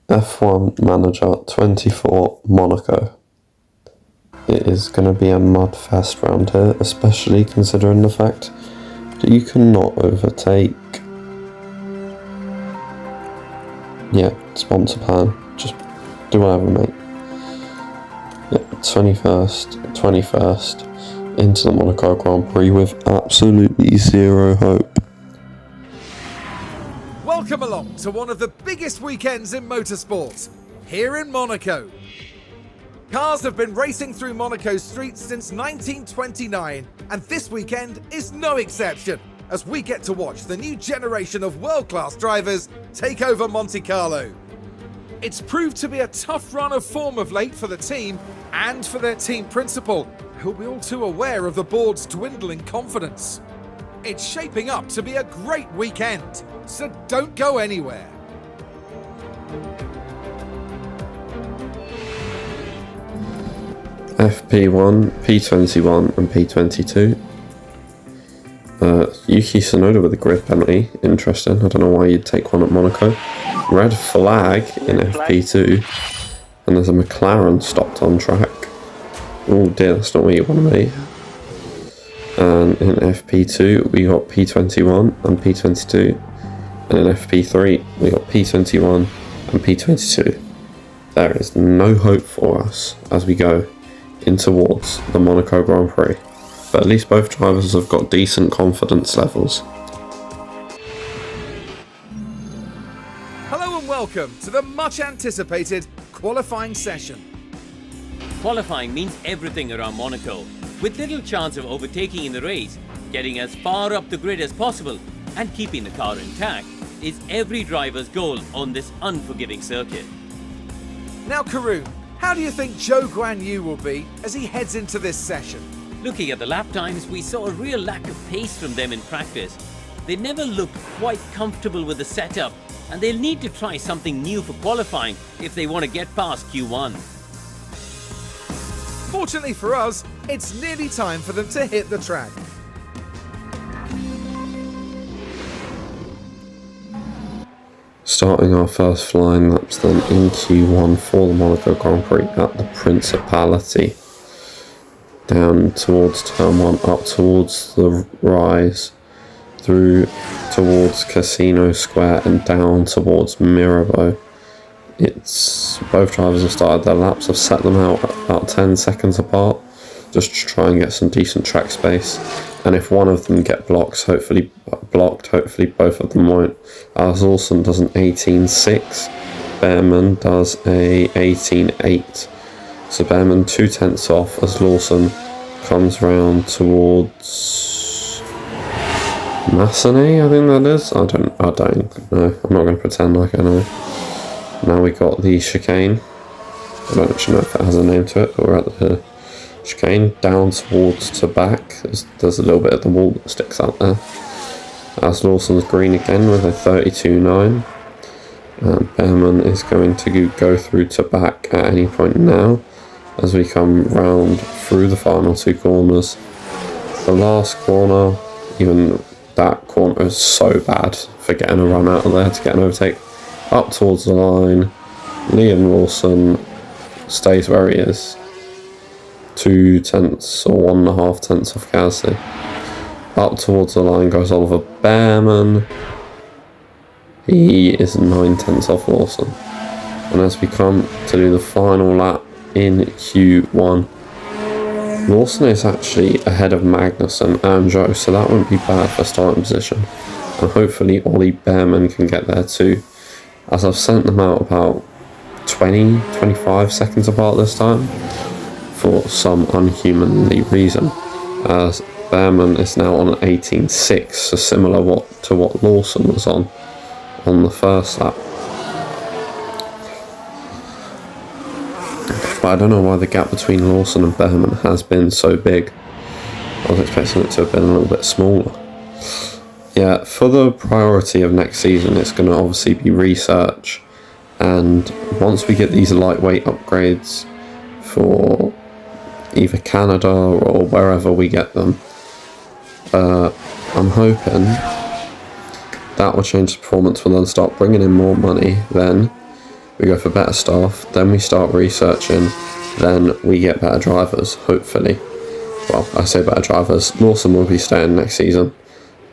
F1 Manager 24 Monaco. It is going to be a mud fest round here, especially considering the fact that you cannot overtake. Yeah, sponsor plan. Just do whatever, mate. Yeah, 21st into the Monaco Grand Prix with absolutely zero hope. Welcome along to one of the biggest weekends in motorsport, here in Monaco. Cars have been racing through Monaco's streets since 1929, and this weekend is no exception, as we get to watch the new generation of world-class drivers take over Monte Carlo. It's proved to be a tough run of form of late for the team and for their team principal, who'll be all too aware of the board's dwindling confidence. It's shaping up to be a great weekend, so don't go anywhere. FP1, P21 and P22. Yuki Tsunoda with a grid penalty. Interesting. I don't know why you'd take one at Monaco. Red flag in FP2. And there's a McLaren stopped on track. Oh dear, that's not where you want to be. And in FP2 we got P21 and P22. And in FP3 we got P21 and P22. There is no hope for us as we go in towards the Monaco Grand Prix. But at least both drivers have got decent confidence levels. Hello and welcome to the much anticipated qualifying session. Qualifying means everything around Monaco, with little chance of overtaking in the race. Getting as far up the grid as possible and keeping the car intact is every driver's goal on this unforgiving circuit. Now Karun, how do you think Zhou Guanyu will be as he heads into this session? Looking at the lap times, we saw a real lack of pace from them in practice. They never looked quite comfortable with the setup, and they'll need to try something new for qualifying if they want to get past Q1. Fortunately for us, it's nearly time for them to hit the track. Starting our first flying laps then in Q1 for the Monaco Grand Prix at the Principality. Down towards turn 1, up towards the rise, through towards Casino Square and down towards Mirabeau. It's both drivers have started their laps, have set them out about 10 seconds apart, just to try and get some decent track space. And if one of them get hopefully both of them won't. As Lawson does an 18.6, Behrman does a 18.8. So Behrman 2/10 off as Lawson comes round towards Massenet, I think that is. I don't know. I'm not going to pretend like I know. Now we got the chicane. I don't actually know if it has a name to it, but we're at the chicane down towards to back. There's a little bit of the wall that sticks out there. As Lawson's green again with a 32.9. Behrman is going to go through to back at any point now as we come round through the final two corners. The last corner, even that corner is so bad for getting a run out of there to get an overtake. Up towards the line, Liam Lawson stays where he is. 2/10 or 1.5 off Gasly. Up towards the line goes Oliver Behrman. He is 9/10 off Lawson. And as we come to do the final lap in Q1, Lawson is actually ahead of Magnussen and Zhou, so that wouldn't be bad for starting position. And hopefully Ollie Behrman can get there too, as I've sent them out about 20-25 seconds apart this time for some unhumanly reason, as Behrman is now on an 18.6, so similar to what Lawson was on the first lap. But I don't know why the gap between Lawson and Behrman has been so big. I was expecting it to have been a little bit smaller. Yeah, for the priority of next season, it's going to obviously be research. And once we get these lightweight upgrades for either Canada or wherever we get them, I'm hoping that will change the performance. We'll then start bringing in more money then, we go for better staff, then we start researching, then we get better drivers, hopefully. Well, I say better drivers. Lawson will be staying next season.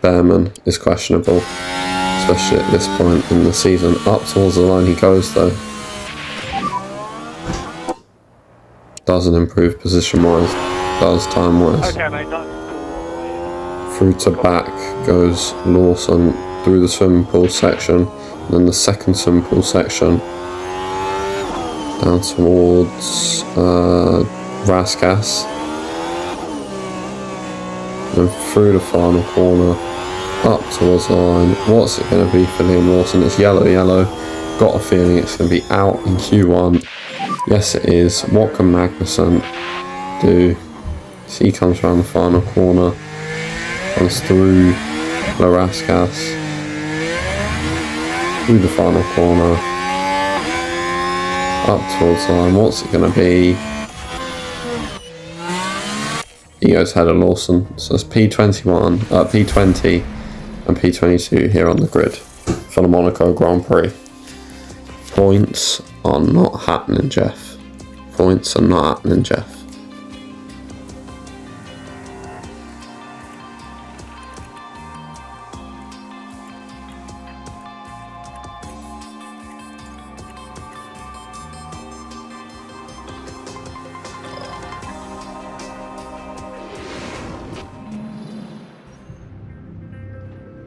Behrman is questionable, especially at this point in the season. Up towards the line he goes though. Doesn't improve position-wise, does time-wise. Okay, mate, done. Through to back goes Lawson through the swimming pool section, then the second swimming pool section down towards Raskas, then through the final corner up towards the line. What's it going to be for Liam Lawson? It's yellow. Got a feeling it's going to be out in Q1. Yes it is. What can Magnussen do? So he comes around the final corner, comes through Raskas, through the final corner, up towards the line. What's it going to be? He goes ahead of Lawson. So it's P21, P20 and P22 here on the grid for the Monaco Grand Prix. Points are not happening, Jeff. Points are not happening, Jeff.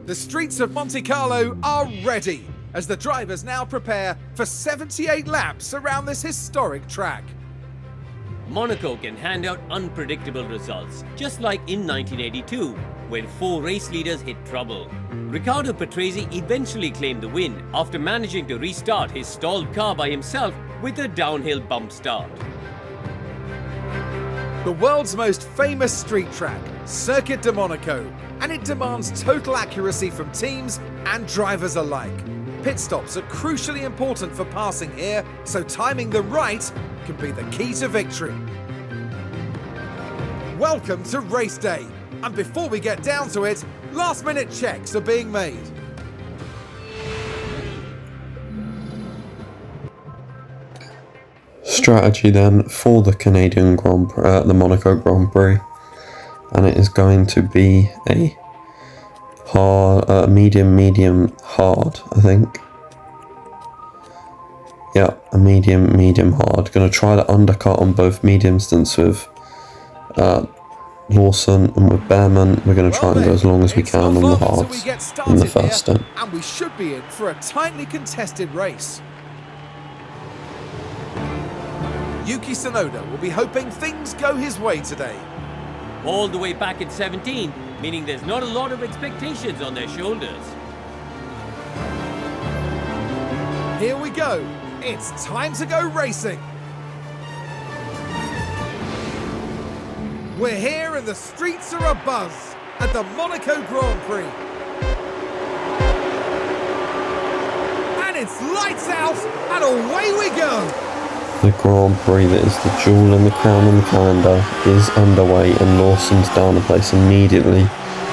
The streets of Monte Carlo are ready as the drivers now prepare for 78 laps around this historic track. Monaco can hand out unpredictable results, just like in 1982, when 4 race leaders hit trouble. Riccardo Patrese eventually claimed the win after managing to restart his stalled car by himself with a downhill bump start. The world's most famous street track, Circuit de Monaco, and it demands total accuracy from teams and drivers alike. Pit stops are crucially important for passing here, so timing them right can be the key to victory. Welcome to race day, and before we get down to it, last-minute checks are being made. Strategy then for the Canadian Grand Prix, the Monaco Grand Prix, and it is going to be a hard, medium, hard, I think. Yeah, a medium, hard. Going to try to undercut on both medium stints with Lawson and with Behrman. We're going to try and go as long as we can on the hards in the first stint. And we should be in for a tightly contested race. Yuki Tsunoda will be hoping things go his way today. All the way back in 17, meaning there's not a lot of expectations on their shoulders. Here we go. It's time to go racing. We're here and the streets are abuzz at the Monaco Grand Prix. And it's lights out and away we go. The Grand Prix that is the jewel in the crown on the calendar is underway, and Lawson's down the place immediately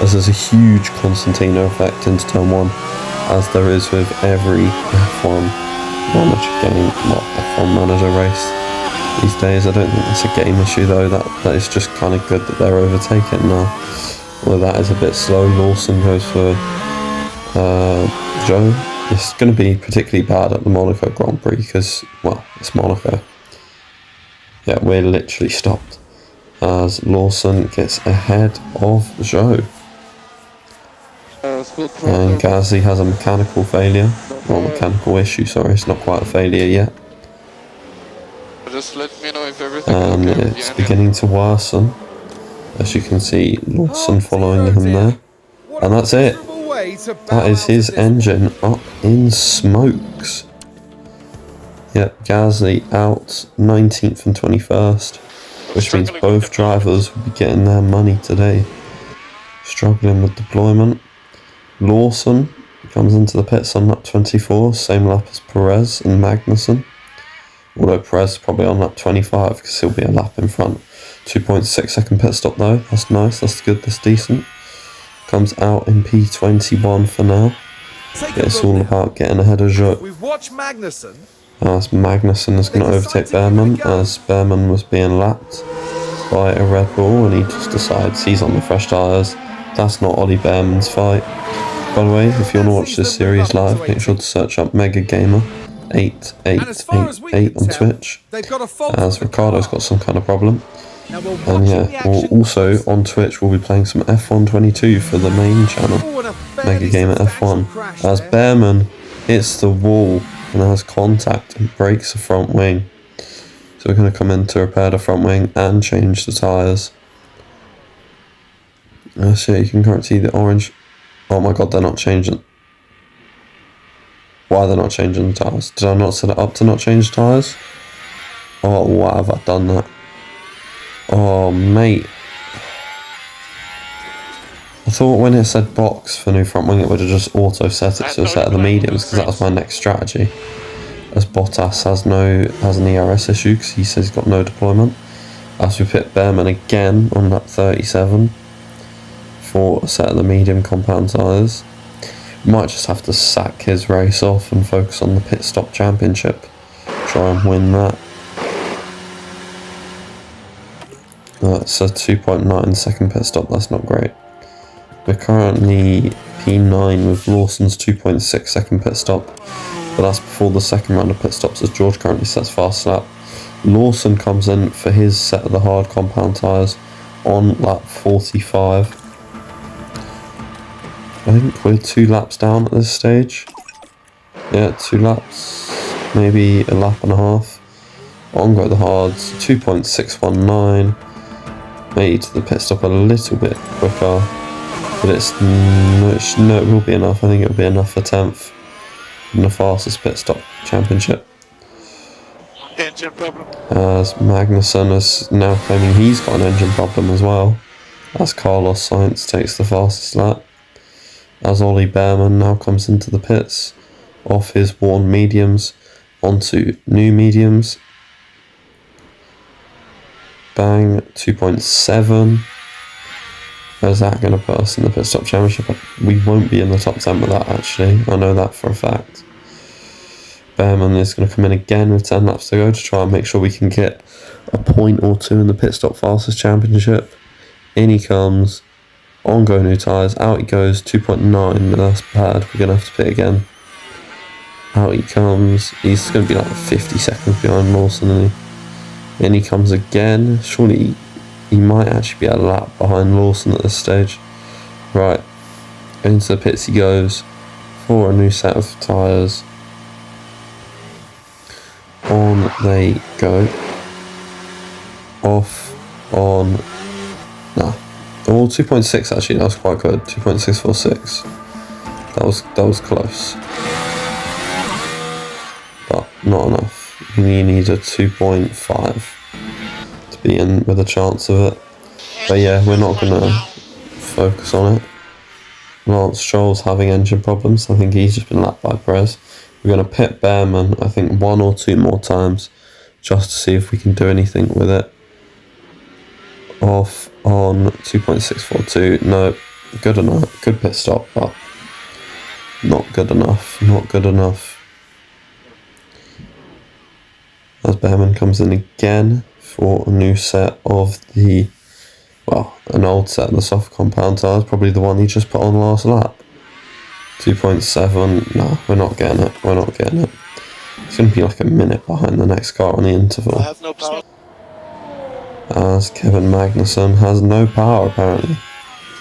as there's a huge Constantino effect into turn 1, as there is with every F1 manager game, not F1 manager race these days. I don't think it's a game issue though, that is just kind of good that they're overtaking now. Well, that is a bit slow. Lawson goes for Joe. It's going to be particularly bad at the Monaco Grand Prix because, well, it's Monaco. Yeah, we're literally stopped as Lawson gets ahead of Joe. And Gasly has a mechanical failure. Well, mechanical issue, sorry, it's not quite a failure yet. Just let me know if everything And okay it's beginning to worsen. As you can see, Lawson following him there. And that's it. That is his engine up in smokes. Yep, Gasly out 19th and 21st, which means both drivers will be getting their money today. Struggling with deployment. Lawson comes into the pits on lap 24, same lap as Perez and Magnussen. Although Perez is probably on lap 25 because he'll be a lap in front. 2.6 second pit stop though, that's nice, that's good, that's decent. Comes out in P21 for now. It's all about getting ahead of Joe. We've watched Magnussen as Magnussen is going to overtake Behrman, as Behrman was being lapped by a Red Bull, and he just decides he's on the fresh tyres. That's not Ollie Behrman's fight. By the way, if you want to watch this series live, make sure to search up Mega Gamer 8888 on Twitch, as Ricardo's got some kind of problem. And yeah, also on Twitch we'll be playing some F1 22 for the main channel, Mega Gamer F1, as Behrman hits the wall and has contact and breaks the front wing. So we're going to come in to repair the front wing and change the tyres. So you can currently see the orange. Oh my god, they're not changing. Why are they not changing the tyres? Did I not set it up to not change tyres? Oh, why have I done that? Oh, mate. I thought when it said box for new front wing, it would have just auto set it to a set of the mediums, because that was my next strategy. As Bottas has an ERS issue, because he says he's got no deployment. As we pit Behrman again on lap 37 for a set of the medium compound tyres. Might just have to sack his race off and focus on the pit stop championship. Try and win that. That's a 2.9 second pit stop, that's not great. We're currently P9 with Lawson's 2.6 second pit stop, but that's before the second round of pit stops, as George currently sets fast lap. Lawson comes in for his set of the hard compound tyres on lap 45. I think we're 2 laps down at this stage. Yeah, 2 laps, maybe a lap and a half. On go the hards, 2.619. Made to the pit stop a little bit quicker, but no, it will be enough. I think it will be enough for 10th in the fastest pit stop championship. Engine problem. As Magnussen is now claiming he's got an engine problem as well, as Carlos Sainz takes the fastest lap. As Ollie Behrman now comes into the pits off his worn mediums onto new mediums. Bang, 2.7. Is that going to put us in the pit stop championship? We won't be in the top 10 with that, actually. I know that for a fact. Behrman is going to come in again with 10 laps to go to try and make sure we can get a point or two in the pit stop fastest championship. In he comes. On go new tyres. Out he goes. 2.9. That's bad. We're going to have to pit again. Out he comes. He's going to be like 50 seconds behind Lawson, isn't he? In he comes again. Surely he might actually be a lap behind Lawson at this stage. Right. Into the pits he goes for a new set of tyres. On they go. Off. On. Nah. Oh, 2.6 actually, that was quite good. 2.646. That was close. But not enough. You need a 2.5 to be in with a chance of it. But yeah, we're not going to focus on it. Lance Stroll's having engine problems. I think he's just been lapped by Perez. We're going to pit Behrman, I think 1 or 2 more times, just to see if we can do anything with it. Off on 2.642. No, good enough. Good pit stop, but not good enough. Not good enough. As Behrman comes in again for a new set of the, well, an old set of the soft compound tyres, probably the one he just put on last lap. 2.7, no, we're not getting it, we're not getting it. It's going to be like a minute behind the next car on the interval. I have no power. As Kevin Magnussen has no power apparently,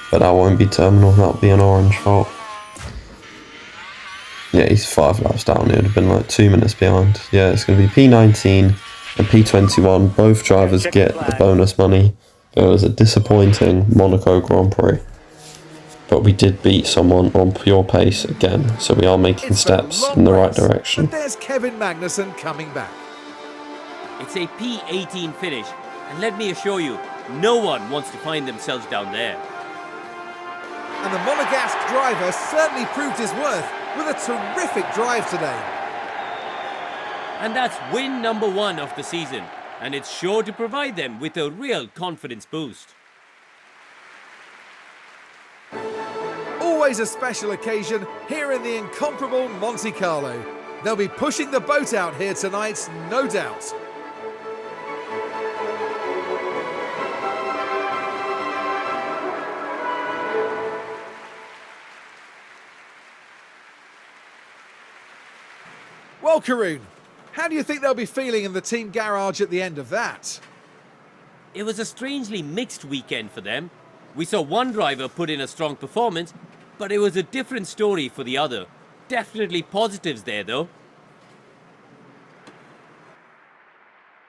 but that won't be terminal, that'll be an orange fault. Yeah, he's 5 laps down, it would have been like 2 minutes behind. Yeah, it's going to be P19 and P21, both drivers get the bonus money. It was a disappointing Monaco Grand Prix, but we did beat someone on pure pace again, so we are making steps in the right direction. But there's Kevin Magnussen coming back. It's a P18 finish, and let me assure you, no one wants to find themselves down there. And the Monegasque driver certainly proved his worth with a terrific drive today. And that's win number 1 of the season, and it's sure to provide them with a real confidence boost. Always a special occasion here in the incomparable Monte Carlo. They'll be pushing the boat out here tonight, no doubt. Well, Karoon, how do you think they'll be feeling in the team garage at the end of that? It was a strangely mixed weekend for them. We saw one driver put in a strong performance, but it was a different story for the other. Definitely positives there though.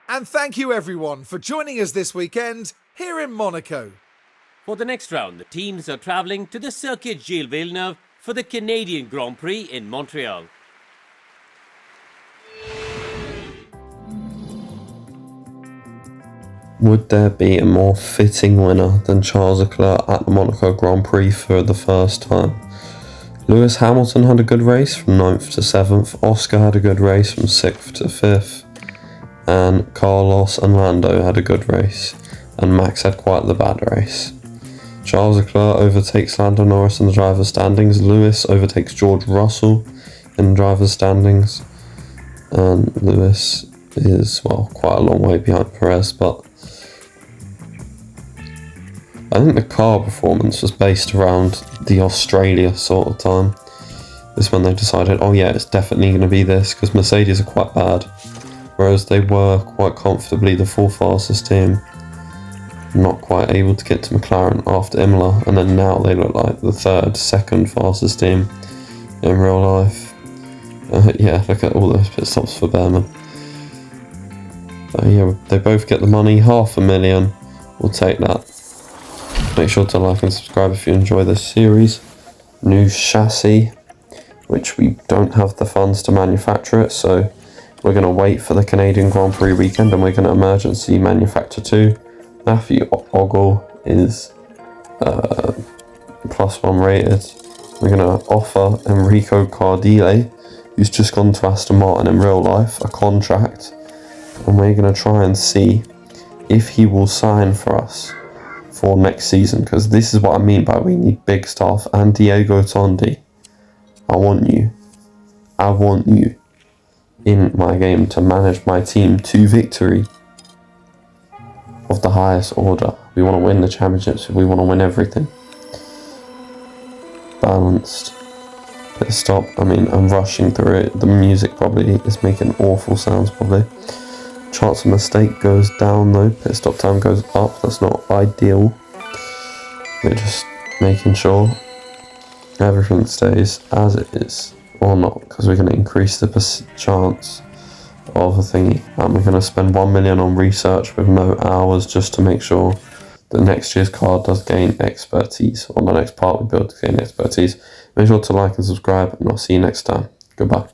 And thank you everyone for joining us this weekend here in Monaco. For the next round, the teams are travelling to the Circuit Gilles Villeneuve for the Canadian Grand Prix in Montreal. Would there be a more fitting winner than Charles Leclerc at the Monaco Grand Prix for the first time? Lewis Hamilton had a good race from 9th to 7th, Oscar had a good race from 6th to 5th, and Carlos and Lando had a good race, and Max had quite the bad race. Charles Leclerc overtakes Lando Norris in the driver's standings, Lewis overtakes George Russell in the driver's standings, and Lewis is, well, quite a long way behind Perez, but I think the car performance was based around the Australia sort of time. This when they decided, oh yeah, it's definitely going to be this, because Mercedes are quite bad, whereas they were quite comfortably the fourth fastest team, not quite able to get to McLaren after Imola, and then now they look like the second fastest team in real life. Yeah, look at all those pit stops for Behrman. Yeah, they both get the money, $500,000, we'll take that. Make sure to like and subscribe if you enjoy this series. New chassis, which we don't have the funds to manufacture it, so we're going to wait for the Canadian Grand Prix weekend and we're going to emergency manufacture 2. Matthew Ogle is +1 rated. We're going to offer Enrico Cardile, who's just gone to Aston Martin in real life, a contract, and we're going to try and see if he will sign for us for next season, because this is what I mean by we need big staff. And Diego Tondi, I want you in my game to manage my team to victory of the highest order. We want to win the championships, we want to win everything. Balanced pit stop, I mean, I'm rushing through it, the music probably is making awful sounds probably. Chance of mistake goes down though, pit stop time goes up, that's not ideal. We're just making sure everything stays as it is, or not, because we're going to increase the chance of a thingy. And we're going to spend $1 million on research with no hours just to make sure that next year's car does gain expertise, or the next part we build to gain expertise. Make sure to like and subscribe, and I'll see you next time. Goodbye.